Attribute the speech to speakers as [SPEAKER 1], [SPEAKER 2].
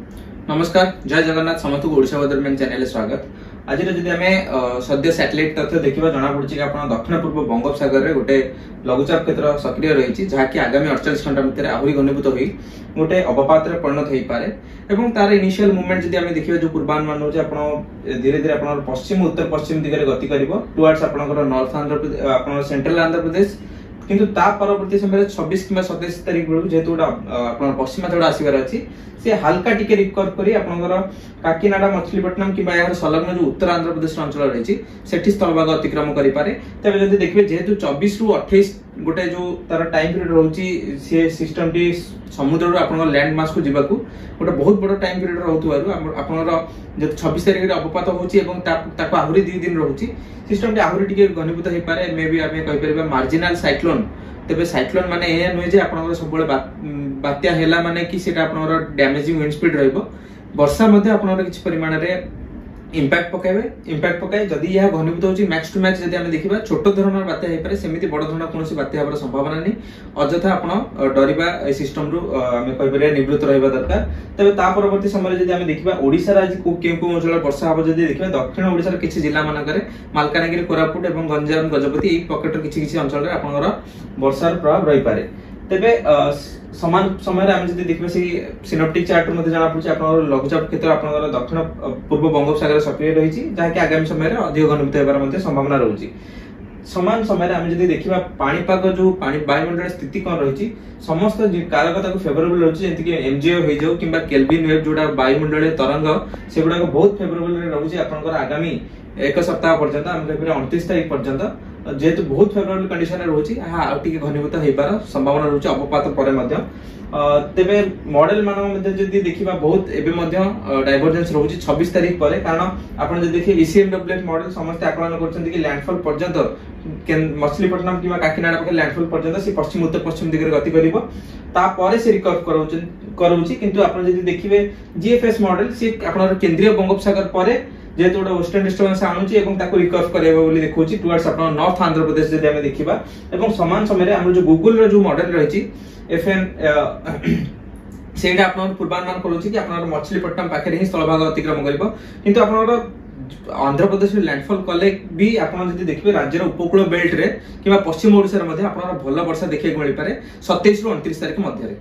[SPEAKER 1] नमस्कार, जय जगन्नाथ। समस्त को ओडिशा वेदर मैन चैनल स्वागत। आज जदि आम सद्य सैटेलाइट तथ्य देखा जना पड़ी कि दक्षिण पूर्व बंगोपसागर में गोटे लघुचाप क्षेत्र सक्रिय रही जहाँकि आगामी 48 घंटा मध्य आहरी घनीभूत हो गोटे अवपात परिणत हो पारे और तार इनिशियल मूवमेंट जब आम देखिए जो पूर्वानुमान हो धीरे धीरे पश्चिम उत्तर पश्चिम दिगरे गति कर towards north Andhra Pradesh central Andhra Pradesh किंतु ता परवर्ती समय 26 कि 27 तारिख बेलू जेहेतु गोटे पश्चिमा झड़ आसबार अच्छी से हल्का टिके रिकवर करी आपनकर काकीनाडा मछलीपट्टनम कि संलग्न जो उत्तर आंध्र प्रदेश अंचल रही सेठी स्थलभाग अतिक्रम करि पारे। तबे जदि देखिबे जेहेतु 24 रु 28 गोटे जो तार टाइम पीरियड रहउची से सिस्टम टी समुद्र रो आपन लैंड मास को जिबाकू गोटे बहुत बड़ टाइम पीरियड रहउतबारु आपनर जे 26 तारिख रे अपपात होउची एवं ताको आहुरी 2 दिन रहउची सिस्टम टी आहुरी टिके घनीभूत हे पारे। मे बी आमे कहि परबा मार्जिनल साइक्लोन। तबे साइक्लोन माने ए नुहे जे आपनकर सबले बात्या हेला माने कि सेटा आपनकर डैमेजिंग विंड स्पीड रहइबो वर्षा मध्ये आपनकर किछ परिमाण रे इम्पैक्ट पकाए जदि यह घनीभूत होची मैक्स टू मैक्स जदि हम देखिबा छोट धरणर बात्या हे पारे सेमिति बड़ धरणर कोनोसी बात्या हबार संभावना नै अजथा आपण डरिबा ए सिस्टम रु हम कहि परिया निवृत्त रहइबा दरकार। तबे ता परवर्ती समय जदि हम देखिबा ओडिसा राज्य को केउ अंचल वर्षा हबो जदि देखिबा दक्षिण ओडिसा रे किछि जिल्ला मानकरे मालकानगिरी कोरापुट एवं गंजाम गजपति ए पॉकेट रे किछि अंचल रे आपनकर वर्षार प्रभाव रहि पारे। तबे समान समय आम जब देखिए सिनोप्टिक चार्ट मध्य जाना पड़ी आपन लघुचाप क्षेत्र आपन दक्षिण पूर्व बंगोपसागर सक्रिय रही जहाँकि आगामी समय अधिक घनीभूत होबार संभावना रही। समान समय आम जब देखा पाणीपाग जो वायुमंडल स्थिति कौन रही समस्त कारक फेवरेबल रही जमीक एमजीओ हो जाऊ कि केल्विन वेव जोड़ा वायुमंडल तरंग से गुड़ा बहुत फेवरेबल रही आपंकर आगामी एक सप्ताह पर्यंत आम कह 29 तारिख पर्यंत जेहेतु बहुत फेवरेबल कंडीशन रोची घनीभूत होबार संभावना रोचे अपपात पर तेबे मॉडल मान देखा बहुत एवं डाइवर्जेंस रोची 26 तारिख पर कारण आप देखिए ईसीएमडब्ल्यूएफ मॉडल समस्त आकलन कर लैंडफॉल पर्यंत मछलीपट्टनम कि काकीनाडा पाखे लैंडफॉल पर्यंत से पश्चिम उत्तर पश्चिम दिगरे गति करिवो तापर से रिकवर करूची किंतु आप देखिए जीएफएस मॉडल सी आपन केंद्रीय बंगोपसागर पर जेहेतु गोटे वेस्टर्न डिस्टर्बेंस आणुची एवं ताको रिकवर करबो बोली देखौची टुवर्ड्स आपन नॉर्थ आंध्र प्रदेश जदि हम देखिबा एवं समान समय हम जो गूगल रो जो मॉडल रहिची एफएन सेटा आपन पूर्वानुमान करूची कि आपन मछलीपट्टनम पाखे ही स्थलभाग अतिक्रम करबो किंतु आपन आंध्र प्रदेश में लैंडफॉल कले भी आपन जदि देखिबे राज्यर उपकूल बेल्ट रे किबा पश्चिम ओडिसा रे मध्ये आपन भल वर्षा देखिए मिल पारे 27 रु 29 तारिख मध्य रे।